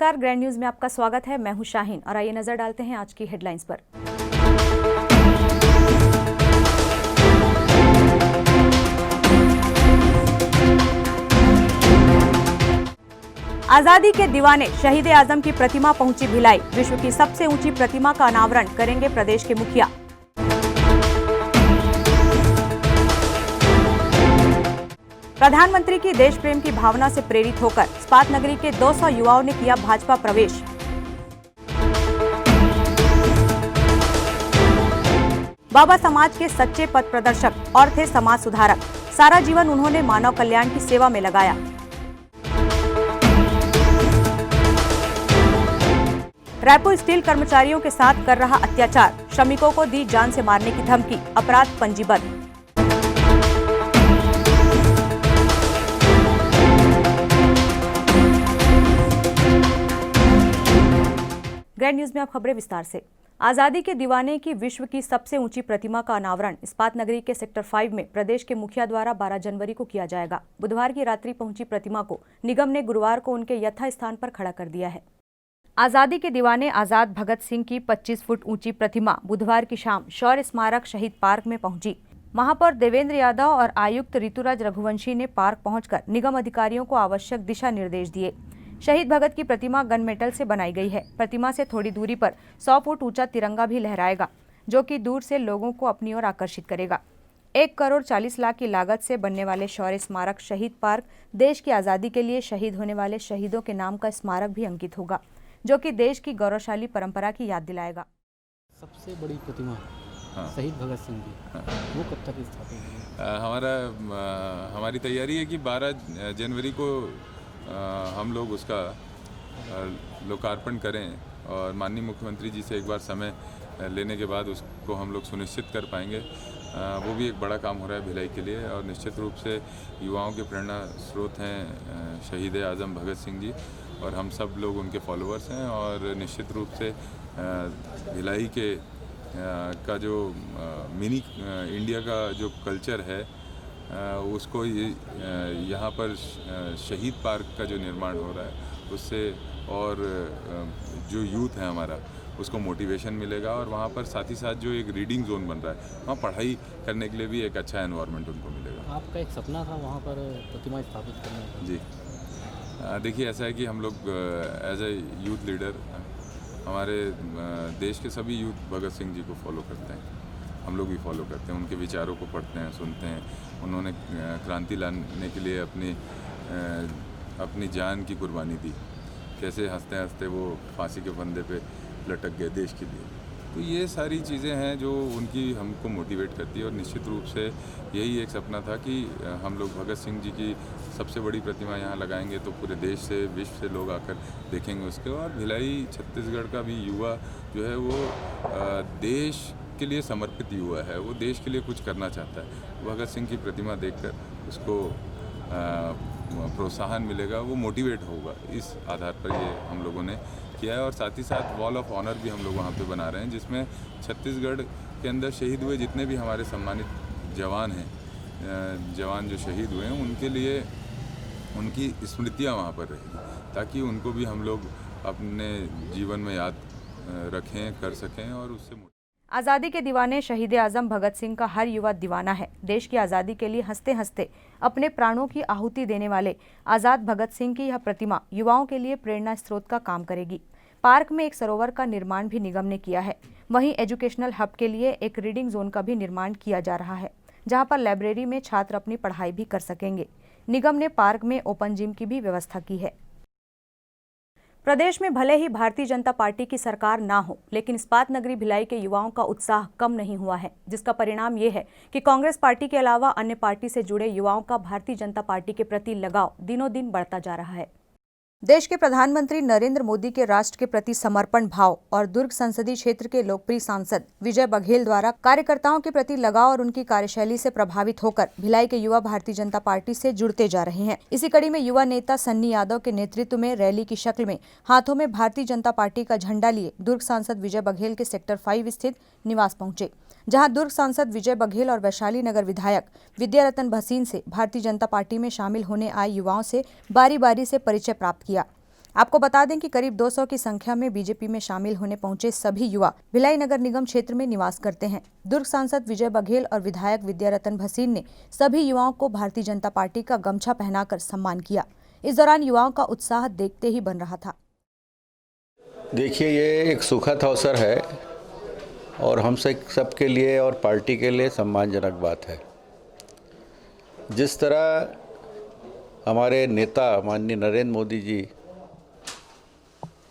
नमस्कार, grand news में आपका स्वागत है। मैं हूं शाहीन और आइए नजर डालते हैं आज की हेडलाइंस पर। आजादी के दीवाने शहीद आजम की प्रतिमा पहुंची भिलाई। विश्व की सबसे ऊंची प्रतिमा का अनावरण करेंगे प्रदेश के मुखिया। प्रधानमंत्री की देश प्रेम की भावना से प्रेरित होकर इस्पात नगरी के 200 युवाओं ने किया भाजपा प्रवेश। बाबा समाज के सच्चे पथ प्रदर्शक और थे समाज सुधारक। सारा जीवन उन्होंने मानव कल्याण की सेवा में लगाया। रायपुर स्टील कर्मचारियों के साथ कर रहा अत्याचार, श्रमिकों को दी जान से मारने की धमकी, अपराध पंजीबद्ध। ग्रैंड न्यूज में आप खबरें विस्तार से। आजादी के दीवाने की विश्व की सबसे ऊंची प्रतिमा का अनावरण इस्पात नगरी के सेक्टर 5 में प्रदेश के मुखिया द्वारा 12 जनवरी को किया जाएगा। बुधवार की रात्रि पहुंची प्रतिमा को निगम ने गुरुवार को उनके यथा स्थान पर खड़ा कर दिया है। आजादी के दीवाने आजाद भगत सिंह की 25 फुट ऊंची प्रतिमा बुधवार की शाम शौर्य स्मारक शहीद पार्क में पहुंची। महापौर देवेंद्र यादव और आयुक्त ऋतुराज रघुवंशी ने पार्क पहुंचकर निगम अधिकारियों को आवश्यक दिशा निर्देश दिए। शहीद भगत की प्रतिमा गन मेटल से बनाई गई है। प्रतिमा से थोड़ी दूरी पर 100 फुट ऊंचा तिरंगा भी लहराएगा, जो कि दूर से लोगों को अपनी ओर आकर्षित करेगा। 1 करोड़ 40 लाख की लागत से बनने वाले शौर्य स्मारक शहीद पार्क देश की आज़ादी के लिए शहीद होने वाले शहीदों के नाम का स्मारक भी अंकित होगा, जो कि देश की गौरवशाली परंपरा की याद दिलाएगा। सबसे बड़ी प्रतिमा शहीद भगत सिंह की, वो कब तक स्थापित होगी? हमारी तैयारी है कि 12 जनवरी को हम लोग उसका लोकार्पण करें और माननीय मुख्यमंत्री जी से एक बार समय लेने के बाद उसको हम लोग सुनिश्चित कर पाएंगे। वो भी एक बड़ा काम हो रहा है भिलाई के लिए और निश्चित रूप से युवाओं के प्रेरणा स्रोत हैं शहीद आजम भगत सिंह जी और हम सब लोग उनके फॉलोअर्स हैं और निश्चित रूप से भिलाई के का जो मिनी इंडिया का जो कल्चर है उसको यहाँ पर शहीद पार्क का जो निर्माण हो रहा है उससे और जो यूथ है हमारा उसको मोटिवेशन मिलेगा और वहाँ पर साथ ही साथ जो एक रीडिंग जोन बन रहा है वहाँ पढ़ाई करने के लिए भी एक अच्छा एनवायरनमेंट उनको मिलेगा। आपका एक सपना था वहाँ पर प्रतिमा स्थापित करने का? जी देखिए, ऐसा है कि हम लोग एज ए यूथ लीडर हमारे देश के सभी यूथ भगत सिंह जी को फॉलो करते हैं, हम लोग भी फॉलो करते हैं, उनके विचारों को पढ़ते हैं, सुनते हैं। उन्होंने क्रांति लाने के लिए अपनी जान की कुर्बानी दी, कैसे हंसते हंसते वो फांसी के फंदे पे लटक गए देश के लिए। तो ये सारी चीज़ें हैं जो उनकी हमको मोटिवेट करती है और निश्चित रूप से यही एक सपना था कि हम लोग भगत सिंह जी की सबसे बड़ी प्रतिमा यहाँ लगाएंगे तो पूरे देश से विश्व से लोग आकर देखेंगे उसके। और भिलाई छत्तीसगढ़ का भी युवा जो है वो देश के लिए समर्पित युवा है, वो देश के लिए कुछ करना चाहता है। भगत सिंह की प्रतिमा देखकर उसको प्रोत्साहन मिलेगा, वो मोटिवेट होगा। इस आधार पर ये हम लोगों ने किया है और साथ ही साथ वॉल ऑफ ऑनर भी हम लोग वहाँ पे बना रहे हैं, जिसमें छत्तीसगढ़ के अंदर शहीद हुए जितने भी हमारे सम्मानित जवान हैं, जवान जो शहीद हुए हैं उनके लिए उनकी स्मृतियाँ वहाँ पर रहेगी ताकि उनको भी हम लोग अपने जीवन में याद रखें, कर सकें और उससे। आज़ादी के दीवाने शहीद आजम भगत सिंह का हर युवा दीवाना है। देश की आज़ादी के लिए हंसते हंसते अपने प्राणों की आहुति देने वाले आज़ाद भगत सिंह की यह प्रतिमा युवाओं के लिए प्रेरणा स्रोत का काम करेगी। पार्क में एक सरोवर का निर्माण भी निगम ने किया है। वहीं एजुकेशनल हब के लिए एक रीडिंग जोन का भी निर्माण किया जा रहा है, जहाँ पर लाइब्रेरी में छात्र अपनी पढ़ाई भी कर सकेंगे। निगम ने पार्क में ओपन जिम की भी व्यवस्था की है। प्रदेश में भले ही भारतीय जनता पार्टी की सरकार ना हो, लेकिन इस्पात नगरी भिलाई के युवाओं का उत्साह कम नहीं हुआ है, जिसका परिणाम ये है कि कांग्रेस पार्टी के अलावा अन्य पार्टी से जुड़े युवाओं का भारतीय जनता पार्टी के प्रति लगाव दिनों दिन बढ़ता जा रहा है। देश के प्रधानमंत्री नरेंद्र मोदी के राष्ट्र के प्रति समर्पण भाव और दुर्ग संसदीय क्षेत्र के लोकप्रिय सांसद विजय बघेल द्वारा कार्यकर्ताओं के प्रति लगाव और उनकी कार्यशैली से प्रभावित होकर भिलाई के युवा भारतीय जनता पार्टी से जुड़ते जा रहे हैं। इसी कड़ी में युवा नेता सन्नी यादव के नेतृत्व में रैली की शक्ल में हाथों में भारतीय जनता पार्टी का झंडा लिए दुर्ग सांसद विजय बघेल के सेक्टर 5 स्थित निवास पहुंचे, जहां दुर्ग सांसद विजय बघेल और वैशाली नगर विधायक विद्यारतन भसीन से भारतीय जनता पार्टी में शामिल होने आए युवाओं से बारी बारी से परिचय प्राप्त किया। आपको बता दें कि करीब 200 की संख्या में बीजेपी में शामिल होने पहुंचे सभी युवा भिलाई नगर निगम क्षेत्र में निवास करते हैं। दुर्ग सांसद विजय बघेल और विधायक विद्यारतन भसीन ने सभी युवाओं को भारतीय जनता पार्टी का गमछा पहनाकर सम्मान किया। इस दौरान युवाओं का उत्साह देखते ही बन रहा था। देखिए, ये एक सुखद अवसर है और हम सबके लिए और पार्टी के लिए सम्मानजनक बात है। जिस तरह हमारे नेता माननीय नरेंद्र मोदी जी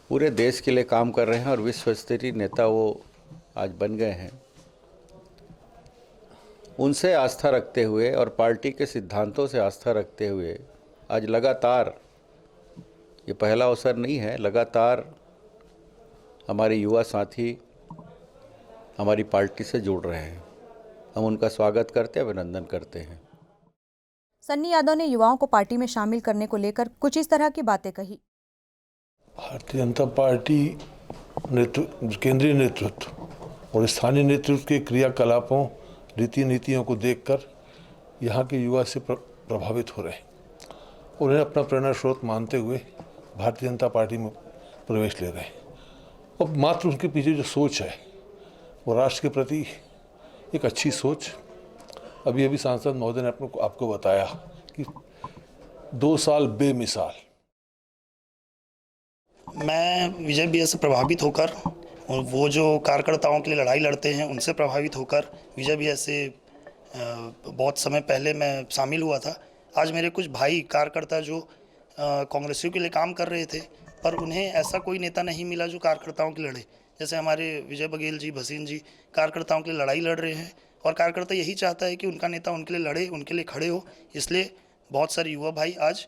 पूरे देश के लिए काम कर रहे हैं और विश्व स्तरीय नेता वो आज बन गए हैं, उनसे आस्था रखते हुए और पार्टी के सिद्धांतों से आस्था रखते हुए आज लगातार, ये पहला अवसर नहीं है, लगातार हमारे युवा साथी हमारी पार्टी से जुड़ रहे हैं। हम उनका स्वागत करते हैं, अभिनंदन करते हैं। सन्नी यादव ने युवाओं को पार्टी में शामिल करने को लेकर कुछ इस तरह की बातें कही। भारतीय जनता पार्टी केंद्रीय नेतृत्व और स्थानीय नेतृत्व के क्रियाकलापों, रीति नीतियों को देखकर यहाँ के युवा से प्रभावित हो रहे हैं। उन्हें अपना प्रेरणा स्रोत मानते हुए भारतीय जनता पार्टी में प्रवेश ले रहे हैं। और मात्र उनके पीछे जो सोच है वो राष्ट्र के प्रति एक अच्छी सोच। अभी सांसद महोदय ने आपको बताया कि 2 साल बेमिसाल। मैं विजय भैया से प्रभावित होकर और वो जो कार्यकर्ताओं के लिए लड़ाई लड़ते हैं उनसे प्रभावित होकर विजय भैया से बहुत समय पहले मैं शामिल हुआ था। आज मेरे कुछ भाई कार्यकर्ता जो कांग्रेसियों के लिए काम कर रहे थे, पर उन्हें ऐसा कोई नेता नहीं मिला जो कार्यकर्ताओं के लड़े। जैसे हमारे विजय बघेल जी, भसीन जी कार्यकर्ताओं के लिए लड़ाई लड़ रहे हैं और कार्यकर्ता यही चाहता है कि उनका नेता उनके लिए लड़े, उनके लिए खड़े हो। इसलिए बहुत सारे युवा भाई आज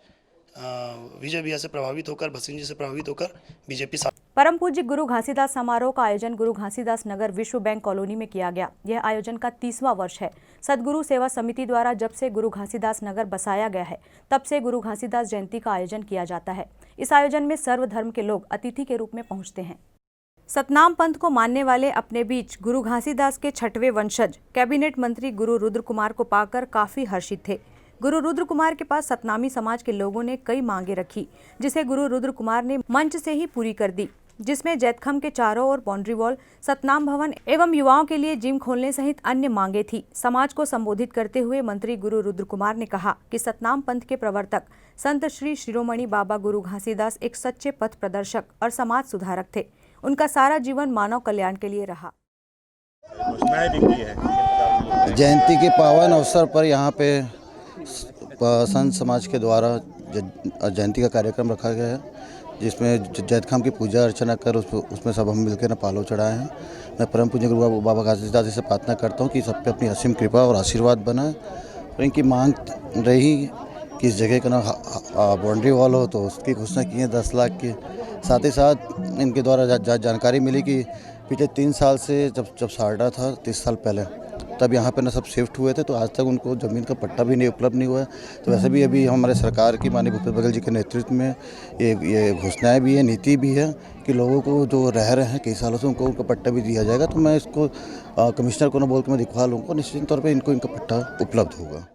विजय भैया से प्रभावित होकर, भसीन जी से प्रभावित होकर बीजेपी। परम पूज्य गुरु घासीदास समारोह का आयोजन गुरु घासीदास नगर विश्व बैंक कॉलोनी में किया गया। यह आयोजन का 30वां वर्ष है। सदगुरु सेवा समिति द्वारा जब से गुरु घासीदास नगर बसाया गया है, तब से गुरु घासीदास जयंती का आयोजन किया जाता है। इस आयोजन में सर्वधर्म के लोग अतिथि के रूप में पहुंचते हैं। सतनाम पंथ को मानने वाले अपने बीच गुरु घासीदास के 6वें वंशज कैबिनेट मंत्री गुरु रुद्र कुमार को पाकर काफी हर्षित थे। गुरु रुद्र कुमार के पास सतनामी समाज के लोगों ने कई मांगे रखी, जिसे गुरु रुद्र कुमार ने मंच से ही पूरी कर दी, जिसमें जैतखम के चारों ओर बाउंड्री वॉल, सतनाम भवन एवं युवाओं के लिए जिम खोलने सहित अन्य मांगे थी। समाज को संबोधित करते हुए मंत्री गुरु रुद्र कुमार ने कहा कि सतनाम पंथ के प्रवर्तक संत श्री शिरोमणि बाबा गुरु घासीदास एक सच्चे पथ प्रदर्शक और समाज सुधारक थे। उनका सारा जीवन मानव कल्याण के लिए रहा। जयंती के पावन अवसर पर यहाँ पे संत समाज के द्वारा जयंती का कार्यक्रम रखा गया है, जिसमें जैतखाम की पूजा अर्चना कर उसमें सब हम मिलकर पालो चढ़ाए हैं। मैं परम पूज्य गुरु बाबा घासीदास जी से प्रार्थना करता हूँ कि सब पे अपनी असीम कृपा और आशीर्वाद बनाए। और इनकी मांग रही कि इस जगह का ना बाउंड्री वॉल हो, तो उसकी घोषणा की है 10 लाख की। साथ ही साथ इनके द्वारा जानकारी मिली कि पिछले 3 साल से जब सारडा था 30 साल पहले, तब यहाँ पे ना सब शिफ्ट हुए थे, तो आज तक उनको ज़मीन का पट्टा भी नहीं उपलब्ध नहीं हुआ है। तो वैसे भी अभी हमारे सरकार की माननीय भूपेश बघेल जी के नेतृत्व में ये घोषणाएं भी है, नीति भी है कि लोगों को जो रह रहे हैं कई सालों से उनको उनका पट्टा भी दिया जाएगा। तो मैं इसको कमिश्नर को ना बोल के मैं दिखवा लूँगा, निश्चित तौर पर इनका पट्टा उपलब्ध होगा।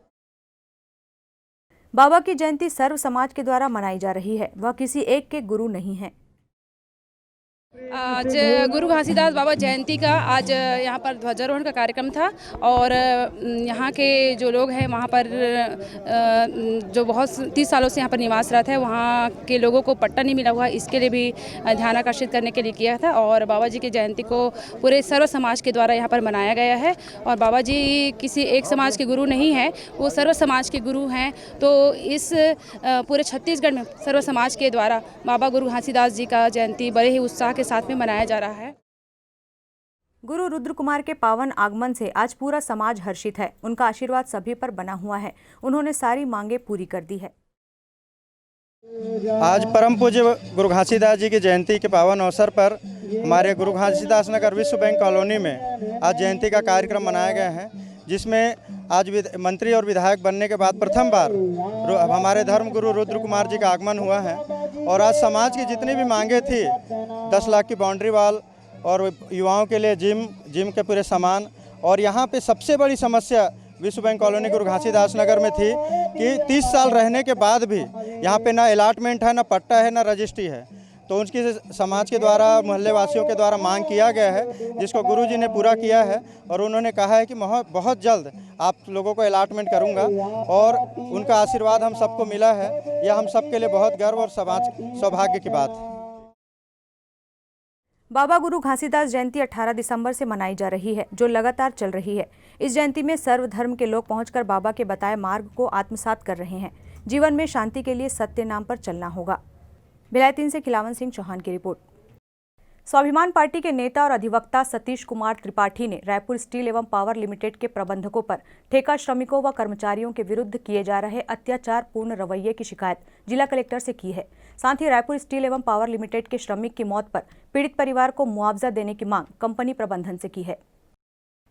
बाबा की जयंती सर्व समाज के द्वारा मनाई जा रही है, वह किसी एक के गुरु नहीं है। आज गुरु घासीदास बाबा जयंती का आज यहाँ पर ध्वजारोहण का कार्यक्रम था और यहाँ के जो लोग हैं वहाँ पर जो बहुत 30 सालों से यहाँ पर निवासरत है, वहाँ के लोगों को पट्टा नहीं मिला हुआ, इसके लिए भी ध्यान आकर्षित करने के लिए किया था। और बाबा जी की जयंती को पूरे सर्व समाज के द्वारा यहाँ पर मनाया गया है। और बाबा जी किसी एक समाज के गुरु नहीं है, वो सर्व समाज के गुरु हैं। तो इस पूरे छत्तीसगढ़ में सर्व समाज के द्वारा बाबा गुरु घासीदास जी का जयंती बड़े ही उत्साह के साथ में मनाया जा रहा है। गुरु रुद्र कुमार के पावन आगमन से आज पूरा समाज हर्षित है। उनका आशीर्वाद सभी पर बना हुआ है। उन्होंने सारी मांगे पूरी कर दी है। आज परम पूज्य गुरु घासीदास जी की जयंती के पावन अवसर पर हमारे गुरु घासीदास नगर विश्व बैंक कॉलोनी में आज जयंती का कार्यक्रम मनाया गया है, जिसमें आज मंत्री और विधायक बनने के बाद प्रथम बार हमारे धर्म गुरु रुद्र कुमार जी का आगमन हुआ है। और आज समाज की जितनी भी मांगे थी, 10 लाख की बाउंड्री वॉल और युवाओं के लिए जिम के पूरे सामान, और यहाँ पे सबसे बड़ी समस्या विश्व बैंक कॉलोनी गुरु घासीदास नगर में थी कि 30 साल रहने के बाद भी यहाँ पे ना अलॉटमेंट है, ना पट्टा है, ना रजिस्ट्री है। तो उनकी समाज के द्वारा, मोहल्ले वासियों के द्वारा मांग किया गया है, जिसको गुरुजी ने पूरा किया है। और उन्होंने कहा है कि बहुत जल्द आप लोगों को अलॉटमेंट करूंगा, और उनका आशीर्वाद हम सबको मिला है। यह हम सब के लिए बहुत गर्व और समाज सौभाग्य की बात है। बाबा गुरु घासीदास जयंती 18 दिसंबर से मनाई जा रही है, जो लगातार चल रही है। इस जयंती में सर्व धर्म के लोग पहुंचकर बाबा के बताए मार्ग को आत्मसात कर रहे हैं। जीवन में शांति के लिए सत्य नाम पर चलना होगा। भिलाई 3 से खिलावन सिंह चौहान की रिपोर्ट। स्वाभिमान पार्टी के नेता और अधिवक्ता सतीश कुमार त्रिपाठी ने रायपुर स्टील एवं पावर लिमिटेड के प्रबंधकों पर ठेका श्रमिकों व कर्मचारियों के विरुद्ध किए जा रहे अत्याचारपूर्ण रवैये की शिकायत जिला कलेक्टर से की है। साथ ही रायपुर स्टील एवं पावर लिमिटेड के श्रमिक की मौत पर पीड़ित परिवार को मुआवजा देने की मांग कंपनी प्रबंधन से की है।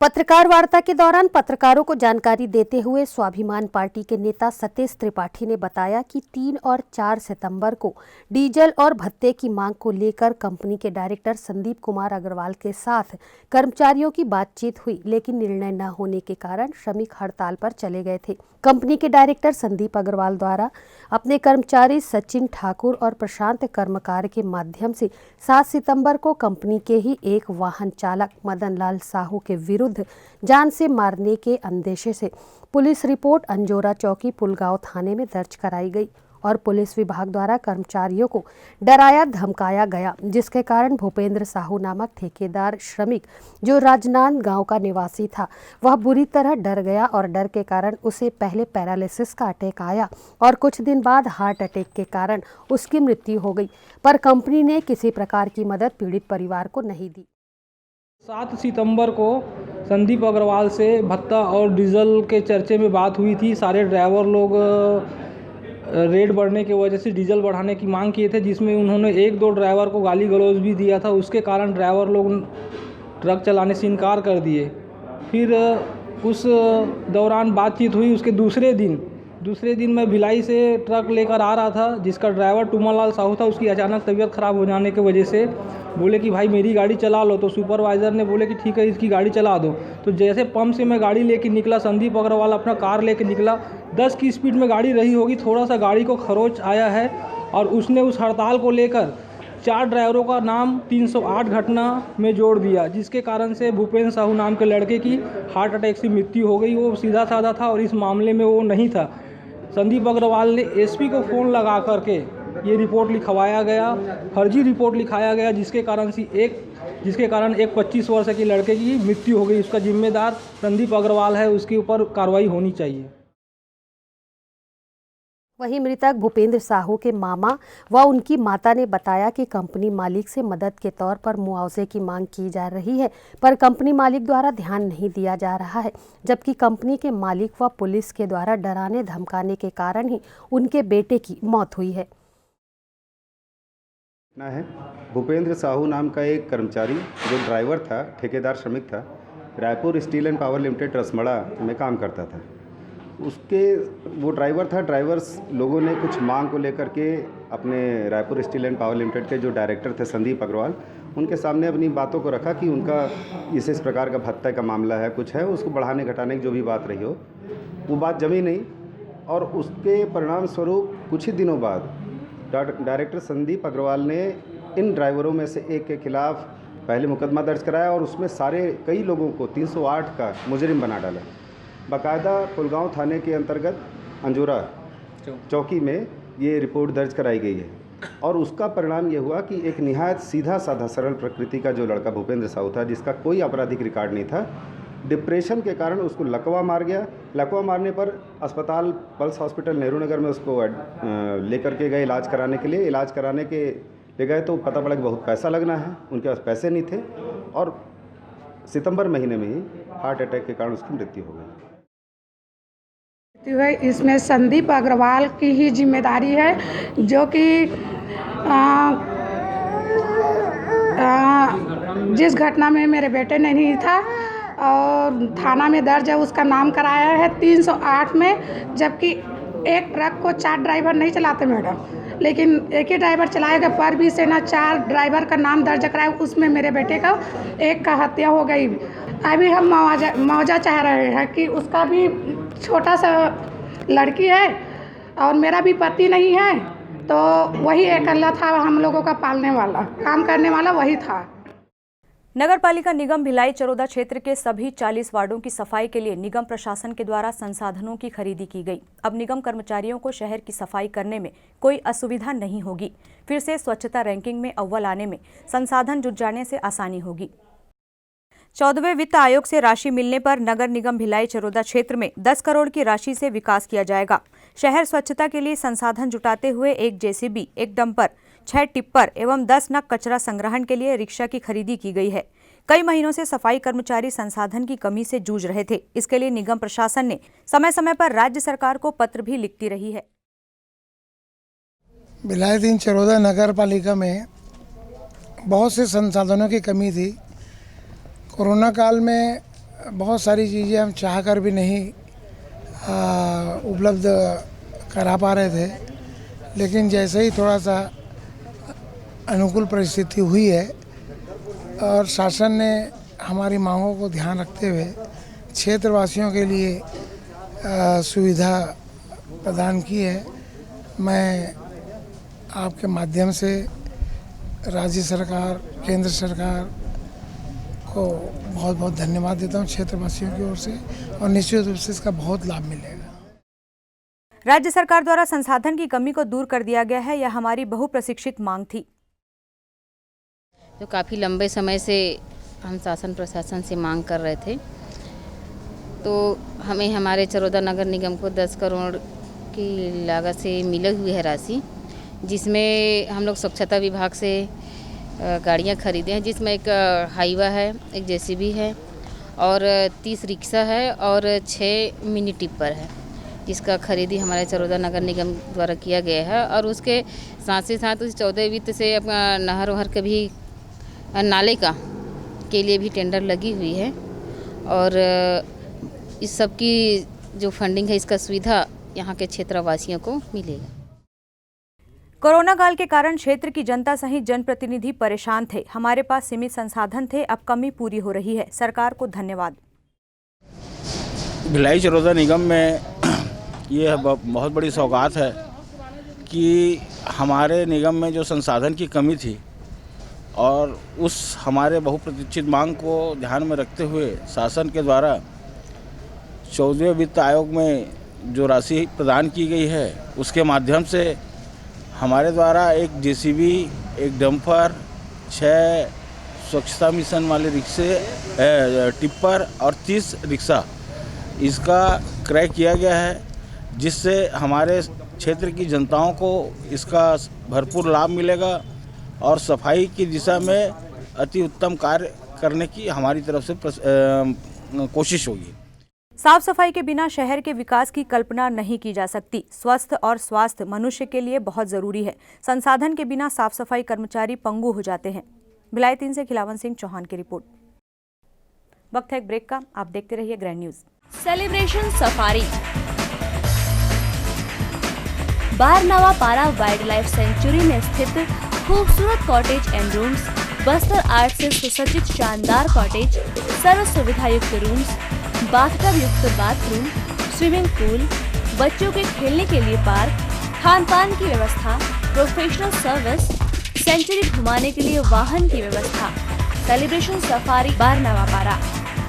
पत्रकार वार्ता के दौरान पत्रकारों को जानकारी देते हुए स्वाभिमान पार्टी के नेता सतीश त्रिपाठी ने बताया कि 3 और 4 सितंबर को डीजल और भत्ते की मांग को लेकर कंपनी के डायरेक्टर संदीप कुमार अग्रवाल के साथ कर्मचारियों की बातचीत हुई, लेकिन निर्णय न होने के कारण श्रमिक हड़ताल पर चले गए थे। कंपनी के डायरेक्टर संदीप अग्रवाल द्वारा अपने कर्मचारी सचिन ठाकुर और प्रशांत कर्मकार के माध्यम से 7 सितंबर को कंपनी के ही एक वाहन चालक मदन लाल साहू के विरुद्ध जान से मारने के अंदेशे से पुलिस रिपोर्ट अंजोरा चौकी पुलगांव थाने में दर्ज कराई गई और पुलिस विभाग द्वारा कर्मचारियों को डराया धमकाया गया, जिसके कारण भूपेंद्र साहू नामक ठेकेदार श्रमिक जो राजनांद गांव का निवासी था, वह बुरी तरह डर गया और डर के कारण उसे पहले पैरालिसिस का अटैक आया और कुछ दिन बाद हार्ट अटैक के कारण उसकी मृत्यु हो गई। पर कंपनी ने किसी प्रकार की मदद पीड़ित परिवार को नहीं दी। 7 सितंबर को संदीप अग्रवाल से भत्ता और डीजल के चर्चे में बात हुई थी। सारे ड्राइवर लोग रेट बढ़ने की वजह से डीजल बढ़ाने की मांग किए थे, जिसमें उन्होंने 1-2 ड्राइवर को गाली गलौज भी दिया था। उसके कारण ड्राइवर लोग ट्रक चलाने से इनकार कर दिए। फिर उस दौरान बातचीत हुई। उसके दूसरे दिन मैं भिलाई से ट्रक लेकर आ रहा था, जिसका ड्राइवर टूमालाल साहू था। उसकी अचानक तबीयत ख़राब हो जाने की वजह से बोले कि भाई मेरी गाड़ी चला लो, तो सुपरवाइज़र ने बोले कि ठीक है इसकी गाड़ी चला दो। तो जैसे पंप से मैं गाड़ी लेके निकला, संदीप अग्रवाल अपना कार लेके निकला। 10 की स्पीड में गाड़ी रही होगी, थोड़ा सा गाड़ी को खरोच आया है और उसने उस हड़ताल को लेकर 4 ड्राइवरों का नाम 308 घटना में जोड़ दिया, जिसके कारण से भूपेंद्र साहू नाम के लड़के की हार्ट अटैक से मृत्यु हो गई। वो सीधा साधा था और इस मामले में वो नहीं था। संदीप अग्रवाल ने एसपी को फ़ोन लगा करके ये रिपोर्ट लिखवाया गया, फर्जी रिपोर्ट लिखाया गया, जिसके कारण एक 25 वर्ष के लड़के की मृत्यु हो गई। उसका जिम्मेदार संदीप अग्रवाल है, उसके ऊपर कार्रवाई होनी चाहिए। वहीं मृतक भूपेंद्र साहू के मामा व उनकी माता ने बताया कि कंपनी मालिक से मदद के तौर पर मुआवजे की मांग की जा रही है, पर कंपनी मालिक द्वारा ध्यान नहीं दिया जा रहा है, जबकि कंपनी के मालिक व पुलिस के द्वारा डराने धमकाने के कारण ही उनके बेटे की मौत हुई है। भूपेंद्र साहू नाम का एक कर्मचारी जो ड्राइवर था, ठेकेदार श्रमिक था, Raipur steel and power limited Rasmada में काम करता था। वो ड्राइवर था। ड्राइवर्स लोगों ने कुछ मांग को लेकर के अपने Raipur steel and power limited के जो डायरेक्टर थे संदीप अग्रवाल, उनके सामने अपनी बातों को रखा कि उनका इस प्रकार का भत्ता का मामला है, कुछ है, उसको बढ़ाने घटाने की जो भी बात रही हो, वो बात जमी नहीं। और उसके परिणाम स्वरूप कुछ ही दिनों बाद डायरेक्टर संदीप अग्रवाल ने इन ड्राइवरों में से एक के खिलाफ पहले मुकदमा दर्ज कराया और उसमें कई लोगों को 308 का मुजरिम बना डाला। बाकायदा पुलगांव थाने के अंतर्गत अंजोरा चौकी में ये रिपोर्ट दर्ज कराई गई है और उसका परिणाम ये हुआ कि एक निहायत सीधा साधा सरल प्रकृति का जो लड़का भूपेंद्र साहू था, जिसका कोई आपराधिक रिकॉर्ड नहीं था, डिप्रेशन के कारण उसको लकवा मार गया। लकवा मारने पर अस्पताल पल्स हॉस्पिटल नेहरू नगर में उसको लेकर के गए इलाज कराने के लिए। इलाज कराने के ले गए तो पता पड़ा कि बहुत पैसा लगना है, उनके पास पैसे नहीं थे और सितंबर महीने में ही हार्ट अटैक के कारण उसकी मृत्यु हो गई। इसमें संदीप अग्रवाल की ही जिम्मेदारी है, जो कि जिस घटना में मेरे बेटे ने नहीं था और थाना में दर्ज है, उसका नाम कराया है 308 में, जबकि एक ट्रक को 4 ड्राइवर नहीं चलाते मैडम, लेकिन एक ही ड्राइवर चलाएगा। पर भी सेना 4 ड्राइवर का नाम दर्ज कराया, उसमें मेरे बेटे का एक का हत्या हो गई। अभी हम मुआवजा चाह रहे हैं कि उसका भी छोटा सा लड़की है और मेरा भी पति नहीं है, तो वही एक अल्लाह था हम लोगों का पालने वाला, काम करने वाला वही था। नगर पालिका निगम भिलाई चरोदा क्षेत्र के सभी 40 वार्डों की सफाई के लिए निगम प्रशासन के द्वारा संसाधनों की खरीदी की गई। अब निगम कर्मचारियों को शहर की सफाई करने में कोई असुविधा नहीं होगी। फिर से स्वच्छता रैंकिंग में अव्वल आने में संसाधन जुट जाने से आसानी होगी। 14वें वित्त आयोग से राशि मिलने पर नगर निगम भिलाई चरोदा क्षेत्र में 10 करोड़ की राशि से विकास किया जाएगा। शहर स्वच्छता के लिए संसाधन जुटाते हुए एक जेसीबी, एक डंपर, 6 टिप्पर एवं 10 नग कचरा संग्रहण के लिए रिक्शा की खरीदी की गई है। कई महीनों से सफाई कर्मचारी संसाधन की कमी से जूझ रहे थे। इसके लिए निगम प्रशासन ने समय समय पर राज्य सरकार को पत्र भी लिखती रही है। भिलाई चरोदा नगर पालिका में बहुत से संसाधनों की कमी थी। कोरोना काल में बहुत सारी चीज़ें हम चाहकर भी नहीं उपलब्ध करा पा रहे थे, लेकिन जैसे ही थोड़ा सा अनुकूल परिस्थिति हुई है और शासन ने हमारी मांगों को ध्यान रखते हुए क्षेत्रवासियों के लिए सुविधा प्रदान की है, मैं आपके माध्यम से राज्य सरकार, केंद्र सरकार को बहुत बहुत धन्यवाद देता हूँ क्षेत्रवासियों की ओर से, और निश्चित रूप से इसका बहुत लाभ मिलेगा। राज्य सरकार द्वारा संसाधन की कमी को दूर कर दिया गया है, यह हमारी बहुप्रतीक्षित मांग थी। जो काफ़ी लंबे समय से हम शासन प्रशासन से मांग कर रहे थे, तो हमें हमारे चरोदा नगर निगम को 10 करोड़ की लागत से मिली हुई है राशि, जिसमें हम लोग स्वच्छता विभाग से गाड़ियां खरीदे हैं, जिसमें एक हाईवा है, एक जेसीबी है और 30 रिक्शा है और 6 मिनी टिप्पर है, जिसका खरीदी हमारे चरोदा नगर निगम द्वारा किया गया है। और उसके साथ ही साथ उस 14 वित्त से अपना नहर वहर के भी नाले का के लिए भी टेंडर लगी हुई है, और इस सब की जो फंडिंग है, इसका सुविधा यहाँ के क्षेत्रवासियों को मिलेगा। कोरोना काल के कारण क्षेत्र की जनता सहित जनप्रतिनिधि परेशान थे। हमारे पास सीमित संसाधन थे, अब कमी पूरी हो रही है। सरकार को धन्यवाद। भिलाई चरोदा निगम में ये बहुत बड़ी सौगात है कि हमारे निगम में जो संसाधन की कमी थी और उस हमारे बहुप्रतीक्षित मांग को ध्यान में रखते हुए शासन के द्वारा 14वें वित्त आयोग में जो राशि प्रदान की गई है, उसके माध्यम से हमारे द्वारा एक जेसीबी, एक डंपर, 6 स्वच्छता मिशन वाले रिक्शे, टिप्पर और 30 रिक्शा इसका क्रय किया गया है, जिससे हमारे क्षेत्र की जनताओं को इसका भरपूर लाभ मिलेगा और सफाई की दिशा में अति उत्तम कार्य करने की हमारी तरफ से कोशिश होगी। साफ सफाई के बिना शहर के विकास की कल्पना नहीं की जा सकती। स्वस्थ और स्वास्थ्य मनुष्य के लिए बहुत जरूरी है। संसाधन के बिना साफ सफाई कर्मचारी पंगु हो जाते हैं। भिलाई 3 से खिलावन सिंह चौहान की रिपोर्ट। वक्त है एक ब्रेक का, आप देखते रहिए ग्रैंड न्यूज। सेलिब्रेशन सफारी बारनावा पारा वाइल्ड लाइफ सेंचुरी में स्थित खूबसूरत cottage and rooms, Bastar art से सुसज्जित शानदार कॉटेज, सर्व सुविधा युक्त रूम्स, बाथटब युक्त बाथरूम, स्विमिंग पूल, बच्चों के खेलने के लिए पार्क, खान पान की व्यवस्था, प्रोफेशनल सर्विस, सेंचुरी घुमाने के लिए वाहन की व्यवस्था। सेलिब्रेशन सफारी बारनावा पारा।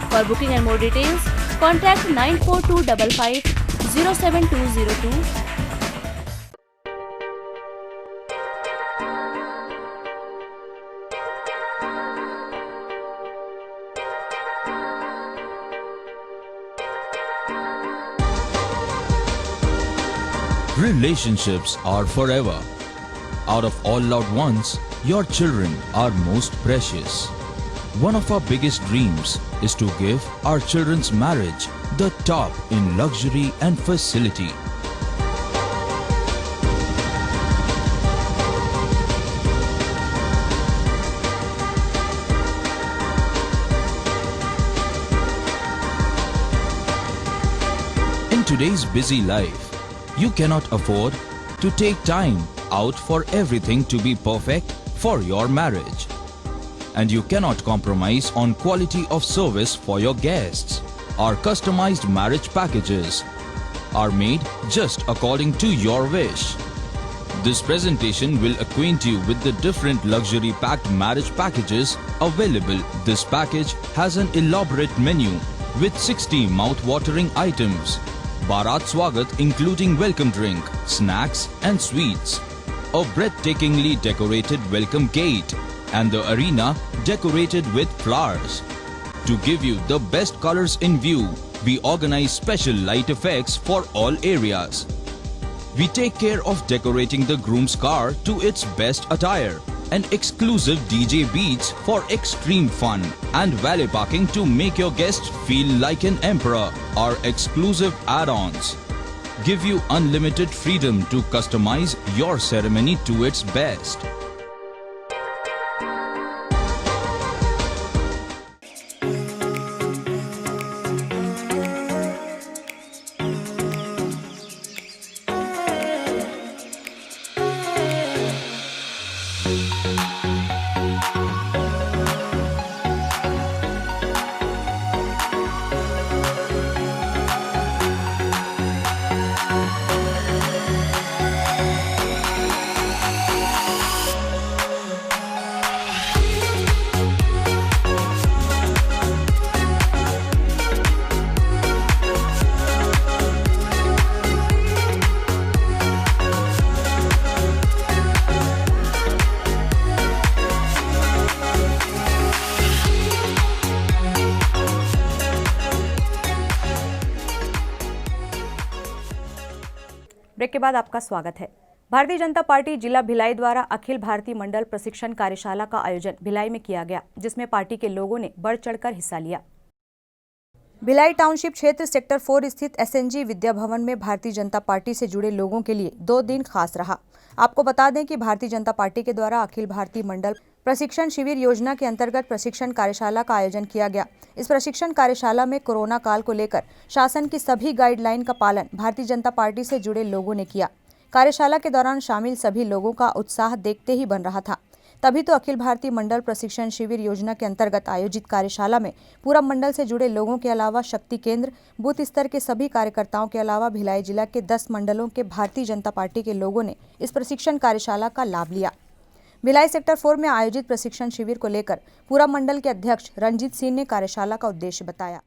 For booking and more details contact 9425507202। Relationships are forever. Out of all loved ones, your children are most precious. One of our biggest dreams is to give our children's marriage the top in luxury and facility. In today's busy life, you cannot afford to take time out for everything to be perfect for your marriage. And you cannot compromise on quality of service for your guests. Our customized marriage packages are made just according to your wish. This presentation will acquaint you with the different luxury packed marriage packages available. This package has an elaborate menu with 60 mouth-watering items. Bharat Swagat including welcome drink, snacks and sweets. A breathtakingly decorated welcome gate and the arena decorated with flowers. To give you the best colors in view, we organize special light effects for all areas. We take care of decorating the groom's car to its best attire, and exclusive DJ beats for extreme fun, and valet parking to make your guests feel like an emperor. Our exclusive add-ons give you unlimited freedom to customize your ceremony to its best. Break के बाद आपका स्वागत है। Bharatiya Janata party जिला भिलाई द्वारा अखिल भारतीय मंडल प्रशिक्षण कार्यशाला का आयोजन भिलाई में किया गया, जिसमें पार्टी के लोगों ने बढ़ चढ़कर हिस्सा लिया। भिलाई टाउनशिप क्षेत्र सेक्टर 4 स्थित एसएनजी विद्या भवन में भारतीय जनता पार्टी से जुड़े लोगों के लिए 2 दिन खास रहा। आपको बता दें कि भारतीय जनता पार्टी के द्वारा अखिल भारतीय मंडल प्रशिक्षण शिविर योजना के अंतर्गत प्रशिक्षण कार्यशाला का आयोजन किया गया। इस प्रशिक्षण कार्यशाला में कोरोना काल को लेकर शासन की सभी गाइडलाइन का पालन भारतीय जनता पार्टी से जुड़े लोगों ने किया। कार्यशाला के दौरान शामिल सभी लोगों का उत्साह देखते ही बन रहा था। तभी तो अखिल भारतीय मंडल प्रशिक्षण शिविर योजना के अंतर्गत आयोजित कार्यशाला में पूरा मंडल से जुड़े लोगों के अलावा शक्ति केंद्र, बूथ स्तर के सभी कार्यकर्ताओं के अलावा भिलाई जिला के 10 मंडलों के भारतीय जनता पार्टी के लोगों ने इस प्रशिक्षण कार्यशाला का लाभ लिया। भिलाई सेक्टर 4 में आयोजित प्रशिक्षण शिविर को लेकर पूरा मंडल के अध्यक्ष रंजीत सिंह ने कार्यशाला का उद्देश्य बताया।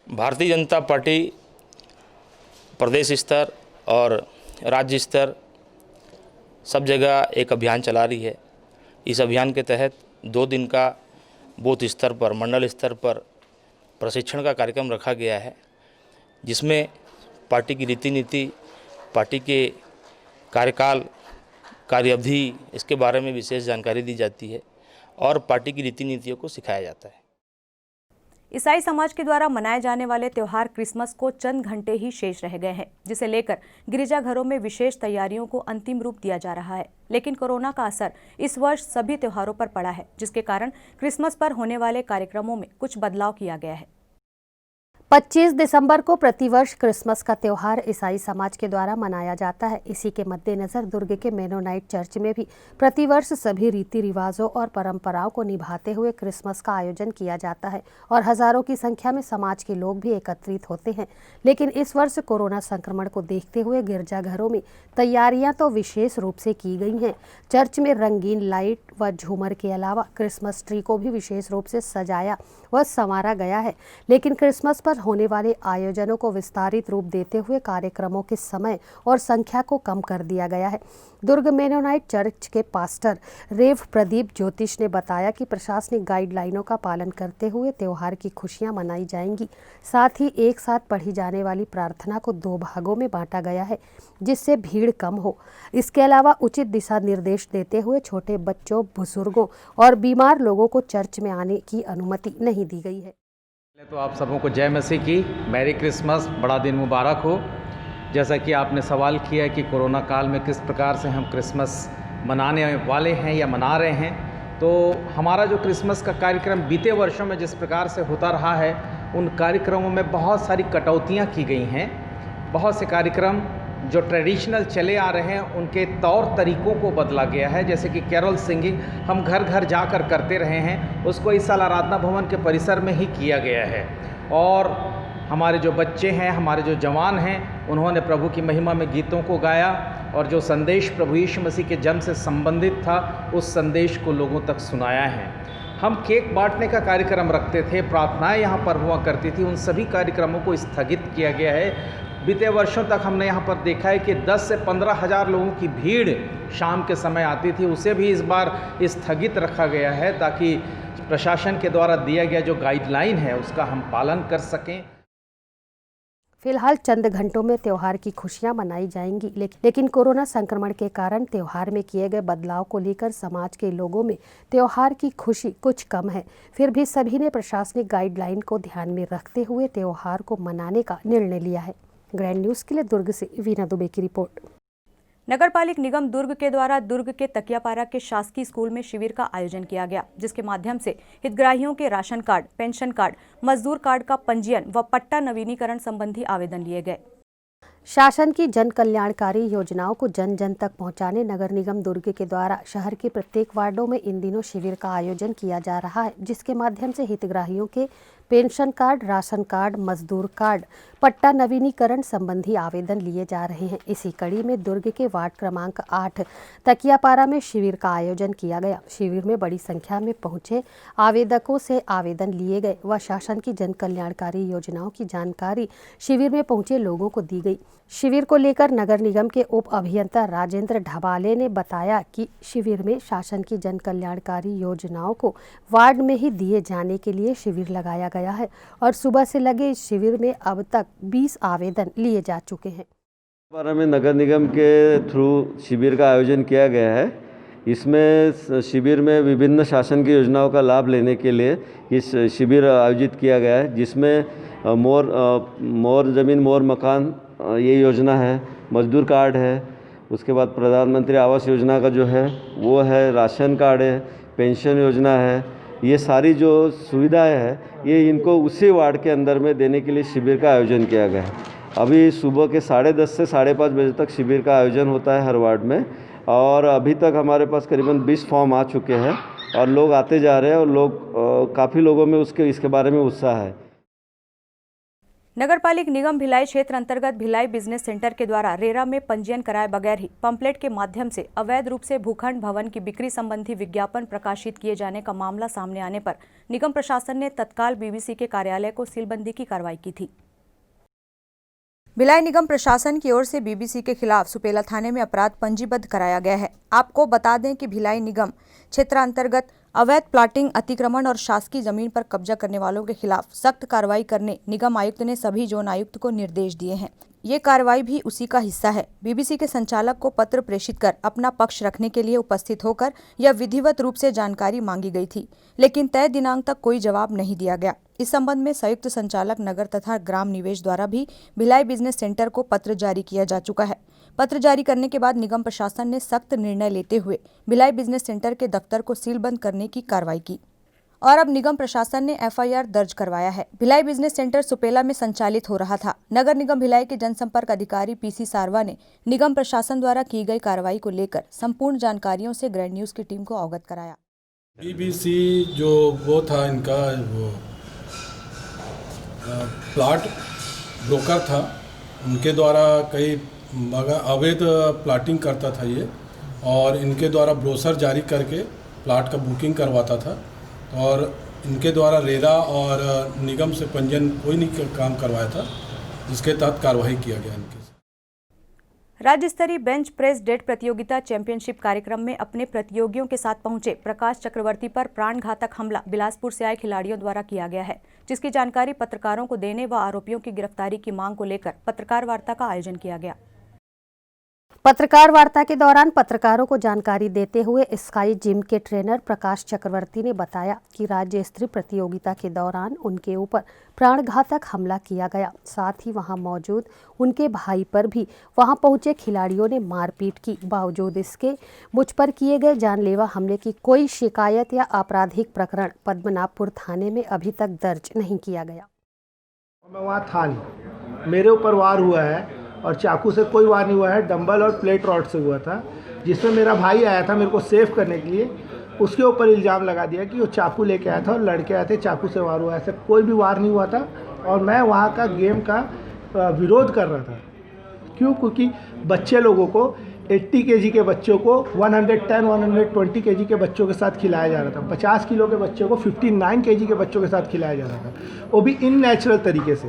भारतीय जनता पार्टी प्रदेश स्तर और राज्य स्तर सब जगह एक अभियान चला रही है। इस अभियान के तहत 2 दिन का बूथ स्तर पर, मंडल स्तर पर प्रशिक्षण का कार्यक्रम रखा गया है, जिसमें पार्टी की रीति नीति, पार्टी के कार्यकाल, कार्यावधि, इसके बारे में विशेष जानकारी दी जाती है और पार्टी की रीति नीतियों को सिखाया जाता है। ईसाई समाज के द्वारा मनाए जाने वाले त्योहार क्रिसमस को चंद घंटे ही शेष रह गए हैं, जिसे लेकर गिरजाघरों में विशेष तैयारियों को अंतिम रूप दिया जा रहा है। लेकिन कोरोना का असर इस वर्ष सभी त्योहारों पर पड़ा है, जिसके कारण क्रिसमस पर होने वाले कार्यक्रमों में कुछ बदलाव किया गया है। 25 दिसंबर को प्रतिवर्ष क्रिसमस का त्यौहार ईसाई समाज के द्वारा मनाया जाता है। इसी के मद्देनजर दुर्ग के मेनोनाइट चर्च में भी प्रतिवर्ष सभी रीति रिवाजों और परंपराओं को निभाते हुए क्रिसमस का आयोजन किया जाता है और हजारों की संख्या में समाज के लोग भी एकत्रित होते हैं। लेकिन इस वर्ष कोरोना संक्रमण को देखते हुए गिरजाघरों में तैयारियां तो विशेष रूप से की गई हैं। चर्च में रंगीन लाइट व झूमर के अलावा क्रिसमस ट्री को भी विशेष रूप से सजाया व संवारा गया है। लेकिन क्रिसमस पर होने वाले आयोजनों को विस्तारित रूप देते हुए कार्यक्रमों के समय और संख्या को कम कर दिया गया है। दुर्ग मेनोनाइट चर्च के पास्टर रेव प्रदीप ज्योतिष ने बताया कि प्रशासनिक गाइडलाइनों का पालन करते हुए त्योहार की खुशियां मनाई जाएंगी। साथ ही एक साथ पढ़ी जाने वाली प्रार्थना को 2 भागों में बांटा गया है, जिससे भीड़ कम हो। इसके अलावा उचित दिशा निर्देश देते हुए छोटे बच्चों, बुजुर्गों और बीमार लोगों को चर्च में आने की अनुमति नहीं दी गई है। तो आप सबों को जय मसीह की, मैरी क्रिसमस, बड़ा दिन मुबारक हो। जैसा कि आपने सवाल किया है कि कोरोना काल में किस प्रकार से हम क्रिसमस मनाने वाले हैं या मना रहे हैं, तो हमारा जो क्रिसमस का कार्यक्रम बीते वर्षों में जिस प्रकार से होता रहा है, उन कार्यक्रमों में बहुत सारी कटौतियाँ की गई हैं। बहुत से कार्यक्रम जो ट्रेडिशनल चले आ रहे हैं उनके तौर तरीक़ों को बदला गया है। जैसे कि कैरोल सिंगिंग हम घर घर जाकर करते रहे हैं, उसको इस साल आराधना भवन के परिसर में ही किया गया है। और हमारे जो बच्चे हैं, हमारे जो जवान हैं, उन्होंने प्रभु की महिमा में गीतों को गाया और जो संदेश प्रभु यीशु मसीह के जन्म से संबंधित था उस संदेश को लोगों तक सुनाया है। हम केक बांटने का कार्यक्रम रखते थे, प्रार्थनाएं यहाँ पर हुआ करती थी, उन सभी कार्यक्रमों को स्थगित किया गया है। बीते वर्षों तक हमने यहाँ पर देखा है कि 10 से 15 हज़ार लोगों की भीड़ शाम के समय आती थी, उसे भी इस बार स्थगित रखा गया है ताकि प्रशासन के द्वारा दिया गया जो गाइडलाइन है उसका हम पालन कर सकें। फिलहाल चंद घंटों में त्यौहार की खुशियां मनाई जाएंगी, लेकिन कोरोना संक्रमण के कारण त्यौहार में किए गए बदलाव को लेकर समाज के लोगों में त्यौहार की खुशी कुछ कम है। फिर भी सभी ने प्रशासनिक गाइडलाइन को ध्यान में रखते हुए त्यौहार को मनाने का निर्णय लिया है। ग्रैंड न्यूज़ के लिए दुर्ग से वीना दुबे की रिपोर्ट। नगरपालिक निगम दुर्ग के द्वारा दुर्ग के तकियापारा के शासकीय स्कूल में शिविर का आयोजन किया गया, जिसके माध्यम से हितग्राहियों के राशन कार्ड, पेंशन कार्ड, मजदूर कार्ड का पंजीयन व पट्टा नवीनीकरण संबंधी आवेदन लिए गए। शासन की जन कल्याणकारी योजनाओं को जन जन तक पहुंचाने नगर निगम दुर्ग के द्वारा शहर के प्रत्येक वार्डों में इन दिनों शिविर का आयोजन किया जा रहा है, जिसके माध्यम से हितग्राहियों के पेंशन कार्ड, राशन कार्ड, मजदूर कार्ड, पट्टा नवीनीकरण संबंधी आवेदन लिए जा रहे हैं। इसी कड़ी में दुर्ग के वार्ड क्रमांक 8 तकियापारा में शिविर का आयोजन किया गया। शिविर में बड़ी संख्या में पहुंचे आवेदकों से आवेदन लिए गए व शासन की जन कल्याणकारी योजनाओं की जानकारी शिविर में पहुंचे लोगों को दी गई। शिविर को लेकर नगर निगम के उप अभियंता राजेंद्र ढबाले ने बताया कि शिविर में शासन की जन कल्याणकारी योजनाओं को वार्ड में ही दिए जाने के लिए शिविर लगाया गया है और सुबह से लगे इस शिविर में अब तक 20 आवेदन लिए जा चुके हैं। बारह में नगर निगम के थ्रू शिविर का आयोजन किया गया है। इसमें शिविर में विभिन्न शासन की योजनाओं का लाभ लेने के लिए इस शिविर आयोजित किया गया है, जिसमें मोर ज़मीन मोर मकान ये योजना है, मजदूर कार्ड है, उसके बाद प्रधानमंत्री आवास योजना का जो है वो है, राशन कार्ड है, पेंशन योजना है। ये सारी जो सुविधाएं हैं ये इनको उसी वार्ड के अंदर में देने के लिए शिविर का आयोजन किया गया है। अभी सुबह के 10:30 से 5:30 बजे तक शिविर का आयोजन होता है हर वार्ड में, और अभी तक हमारे पास करीबन 20 फॉर्म आ चुके हैं और लोग आते जा रहे हैं और लोग काफ़ी लोगों में इसके बारे में उत्साह है। नगरपालिक निगम भिलाई क्षेत्र अंतर्गत भिलाई बिजनेस सेंटर के द्वारा रेरा में पंजीयन कराए बगैर ही पंपलेट के माध्यम से अवैध रूप से भूखंड भवन की बिक्री संबंधी विज्ञापन प्रकाशित किए जाने का मामला सामने आने पर निगम प्रशासन ने तत्काल बीबीसी के कार्यालय को सीलबंदी की कार्रवाई की थी। भिलाई निगम प्रशासन की ओर से बीबीसी के खिलाफ सुपेला थाने में अपराध पंजीबद्ध कराया गया है। आपको बता दें कि भिलाई निगम क्षेत्र अंतर्गत अवैध प्लाटिंग, अतिक्रमण और शासकीय जमीन पर कब्जा करने वालों के खिलाफ सख्त कार्रवाई करने निगम आयुक्त ने सभी जोन आयुक्त को निर्देश दिए हैं। ये कार्रवाई भी उसी का हिस्सा है। बीबीसी के संचालक को पत्र प्रेषित कर अपना पक्ष रखने के लिए उपस्थित होकर यह विधिवत रूप से जानकारी मांगी गई थी, लेकिन तय दिनांक तक कोई जवाब नहीं दिया गया। इस संबंध में संयुक्त संचालक नगर तथा ग्राम निवेश द्वारा भी भिलाई बिजनेस सेंटर को पत्र जारी किया जा चुका है। पत्र जारी करने के बाद निगम प्रशासन ने सख्त निर्णय लेते हुए भिलाई बिजनेस सेंटर के दफ्तर को सीलबंद करने की कार्रवाई की और अब निगम प्रशासन ने एफआईआर दर्ज करवाया है। भिलाई बिजनेस सेंटर सुपेला में संचालित हो रहा था। नगर निगम भिलाई के जनसंपर्क अधिकारी पीसी सारवा ने निगम प्रशासन द्वारा की गई कार्रवाई को लेकर संपूर्ण जानकारियों से ग्रैंड न्यूज की टीम को अवगत कराया। बीबीसी जो वो था, इनका वो प्लाट ब्रोकर था, उनके द्वारा कई अवैध प्लाटिंग करता था ये, और इनके द्वारा ब्रोशर जारी करके प्लाट का बुकिंग करवाता था और इनके द्वारा रेरा और निगम से पंजीयन कोई नहीं काम करवाया था, जिसके तहत कार्रवाई किया गया इनके। राज्य स्तरीय बेंच प्रेस डेट प्रतियोगिता चैंपियनशिप कार्यक्रम में अपने प्रतियोगियों के साथ पहुंचे प्रकाश चक्रवर्ती पर प्राणघातक हमला बिलासपुर से आए खिलाड़ियों द्वारा किया गया है, जिसकी जानकारी पत्रकारों को देने व आरोपियों की गिरफ्तारी की मांग को लेकर पत्रकार वार्ता का आयोजन किया गया। पत्रकार वार्ता के दौरान पत्रकारों को जानकारी देते हुए स्काई जिम के ट्रेनर प्रकाश चक्रवर्ती ने बताया कि राज्य स्तरीय प्रतियोगिता के दौरान उनके ऊपर प्राणघातक हमला किया गया। साथ ही वहां मौजूद उनके भाई पर भी वहां पहुंचे खिलाड़ियों ने मारपीट की। बावजूद इसके मुझ पर किए गए जानलेवा हमले की कोई शिकायत या आपराधिक प्रकरण पद्मनाभपुर थाने में अभी तक दर्ज नहीं किया गया। मैं वहाँ था नहीं, मेरे ऊपर वार हुआ है और चाकू से कोई वार नहीं हुआ है, डंबल और प्लेट रॉड से हुआ था, जिसमें मेरा भाई आया था मेरे को सेव करने के लिए। उसके ऊपर इल्ज़ाम लगा दिया कि वो चाकू लेके आया था और लड़के आए थे, चाकू से वार हुआ। ऐसा कोई भी वार नहीं हुआ था और मैं वहाँ का गेम का विरोध कर रहा था। क्यों? क्योंकि बच्चे लोगों को 80 केजी के बच्चों को 120 केजी के बच्चों के साथ खिलाया जा रहा था। 50 किलो के बच्चों को 59 केजी के बच्चों के साथ खिलाया जा रहा था, वो भी इन नेचुरल तरीके से।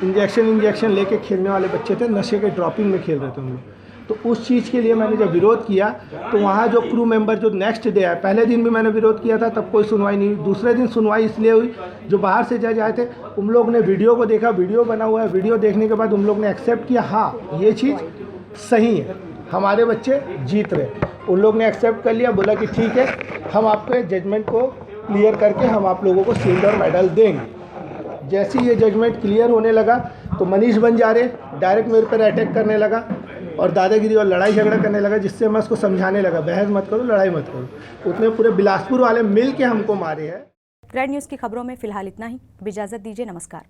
इंजेक्शन लेके खेलने वाले बच्चे थे, नशे के ड्रॉपिंग में खेल रहे थे हम लोग। तो उस चीज़ के लिए मैंने जब विरोध किया तो वहाँ जो क्रू मेंबर जो नेक्स्ट डे आए, पहले दिन भी मैंने विरोध किया था, तब कोई सुनवाई नहीं हुई। दूसरे दिन सुनवाई इसलिए हुई, जो बाहर से जज आए थे उन लोग ने वीडियो को देखा, वीडियो बना हुआ है, वीडियो देखने के बाद उन लोग ने एक्सेप्ट किया, हाँ ये चीज़ सही है, हमारे बच्चे जीत रहे। उन लोग ने एक्सेप्ट कर लिया, बोला कि ठीक है हम आपके जजमेंट को क्लियर करके हम आप लोगों को शील्ड और मेडल देंगे। जैसे ही ये जजमेंट क्लियर होने लगा तो मनीष बंजारे डायरेक्ट मेरे पर अटैक करने लगा और दादागिरी और लड़ाई झगड़ा करने लगा, जिससे मैं उसको समझाने लगा बहस मत करो, लड़ाई मत करो। उतने पूरे बिलासपुर वाले मिल के हमको मारे हैं। ग्रैंड न्यूज़ की खबरों में फिलहाल इतना ही। अब इजाज़त दीजिए, नमस्कार।